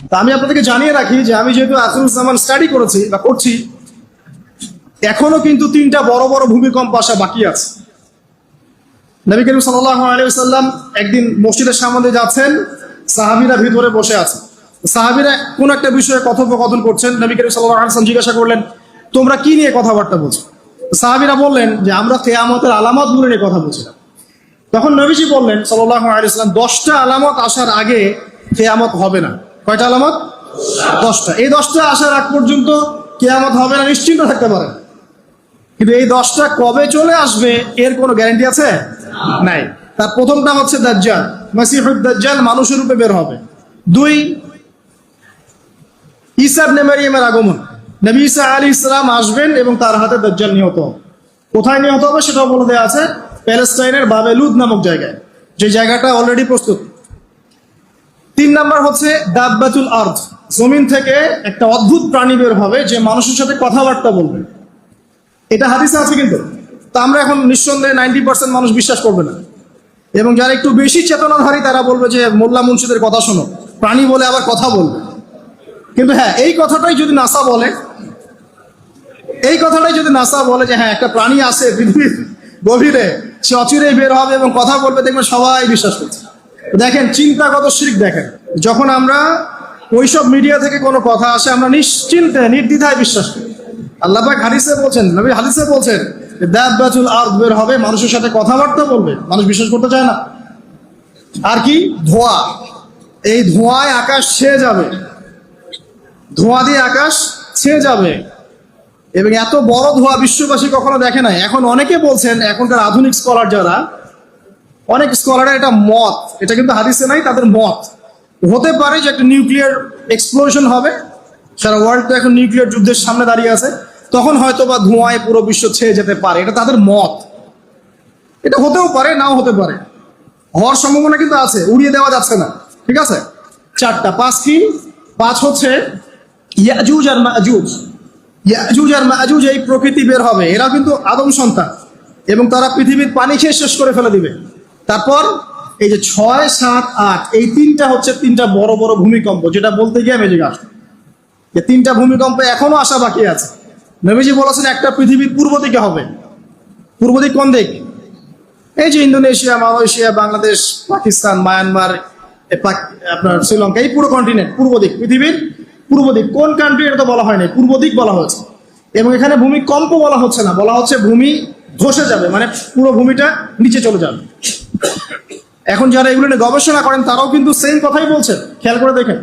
তা আমি আপনাদেরকে জানিয়ে রাখি যে আমি যেহেতু আখিরুজ্জামান স্টাডি করেছি বা করছি, এখনো কিন্তু 3টা বড় বড় ভূমিকম্প আসা বাকি আছে। নবী করিম সাল্লাল্লাহু আলাইহি ওয়াসাল্লাম একদিন মসজিদের সামনে যাচ্ছেন, সাহাবীরা ভিতরে বসে আছে। সাহাবীরা কোন একটা বিষয়ে কথোপকথন করছেন। নবী করিম সাল্লাল্লাহু আলাইহি ওয়াসাল্লাম জিজ্ঞাসা করলেন, তোমরা কি নিয়ে কথাবার্তা বলছো? সাহাবীরা বললেন যে আমরা কিয়ামতের আলামতগুলো নিয়ে কথা বলছিলাম। তখন নবীজি বললেন সাল্লাল্লাহু আলাইহি ওয়াসাল্লাম, 10টা আলামত আসার আগে কিয়ামত হবে না। কয়টা আলামত? 10টা। এই 10টা আসার আগ পর্যন্ত কিয়ামত হবে না, নিশ্চিন্ত থাকতে পারেন। কিন্তু এই 10টা কবে চলে আসবে এর কোনো গ্যারান্টি আছে? নাই। তার প্রথমটা হচ্ছে দাজ্জাল, মাসিহুদ দাজ্জাল মানুষের রূপে বের হবে। 2, ঈসা ইবনে মারইয়ামের আগমন, নবী ঈসা আলাইহিস সালাম আসবেন এবং তার হাতে দাজ্জাল নিহত হবে। কোথায় নিহত হবে সেটাও বলে দেওয়া আছে, প্যালেস্টাইনের বাবেলুদ নামক জায়গায়, যে জায়গাটা অলরেডি প্রস্তুত। 3 নাম্বার হচ্ছে দাব্বাতুল আরদ, জমিন থেকে একটা অদ্ভুত প্রাণী বের হবে যে মানুষের সাথে কথাবার্তা বলবে। এটা হাদিসে আছে কিন্তু, তা আমরা এখন নিঃসন্দেহে 90% মানুষ বিশ্বাস করবে না। এবং যারা একটু বেশি চেতনাধারী তারা বলবে যে মোল্লা মুন্সিদের কথা শোনো, প্রাণী বলে আবার কথা বলবে। কিন্তু হ্যাঁ, এই কথাটাই যদি নাসা বলে, যে হ্যাঁ একটা প্রাণী আছে পৃথিবীর গভীরে, সে অচিরেই বের হবে এবং কথা বলবে, দেখবেন সবাই বিশ্বাস করছে। দেখেন চিন্তাগত শিরক। দেখেন যখন আমরা ওইসব মিডিয়া থেকে কোনো কথা আসে, আমরা নিশ্চিন্তে নির্দ্বিধায় বিশ্বাস করি। আল্লাহ পাক হাদিসে বলছেন, নবী হাদিসে বলছেন দাব্বাতুল আরদ বের হবে, মানুষের সাথে কথাবার্তা বলবে, মানুষ বিশ্বাস করতে চায় না। আর কি? ধোঁয়া, এই ধোঁয়ায় আকাশ ছেয়ে যাবে, ধোঁয়া দিয়ে আকাশ ছেয়ে যাবে। এবং এত বড় ধোঁয়া বিশ্ববাসী কখনো দেখে নাই। এখন অনেকে বলছেন, এখনকার আধুনিক স্কলার যারা, অনেক স্কলারের এটা মত, এটা কিন্তু হাদিসে নাই, তাদের মত হতে পারে যে একটা নিউক্লিয়ার এক্সপ্লোশন হবে। সারা ওয়ার্ল্ড তো এখন নিউক্লিয়ার যুদ্ধের সামনে দাঁড়িয়ে আছে, তখন হয়তো বা ধোঁয়ায় পুরো বিশ্ব ছেয়ে যেতে পারে, এটা তাদের মত। এটা হতেও পারে, নাও হতে পারে, হওয়ার সম্ভাবনা কিন্তু আছে, উড়িয়ে দেওয়া যাচ্ছে না। ঠিক আছে? 4টা। 5 কি? 5 হচ্ছে ইয়াজুজ আর মাজুজ। ইয়াজুজ আর মাজুজ এই প্রকৃতি বের হবে, এরা কিন্তু আদম সন্তান এবং তারা পৃথিবীর পানি খেয়ে শেষ করে ফেলে দিবে। তারপর এই যে 6, 7, 8, এই 3টা হচ্ছে 3টা বড় বড় ভূমিকম্প, যেটা বলতে গিয়ে আমি জিজ্ঞাসা আসছি যে 3টা ভূমিকম্প এখনো আসা বাকি আছে। নবীজি বলেছেন একটা পৃথিবীর পূর্ব দিকে হবে। পূর্ব দিক কোন দিক? এই যে Indonesia, Malaysia, Bangladesh, Pakistan, Myanmar, আপনার শ্রীলঙ্কা, এই পুরো কন্টিনেন্ট পূর্ব দিক, পৃথিবীর পূর্ব দিক। কোন কান্ট্রি এটা তো বলা হয়নি, পূর্ব দিক বলা হয়েছে। এবং এখানে ভূমিকম্প বলা হচ্ছে না, বলা হচ্ছে ভূমি ধসে যাবে, মানে পুরো ভূমিটা নিচে চলে যাবে। এখন যারা এগুলো নিয়ে গবেষণা করেন তারাও কিন্তু সেম কথাই বলছেন, খেয়াল করে দেখেন।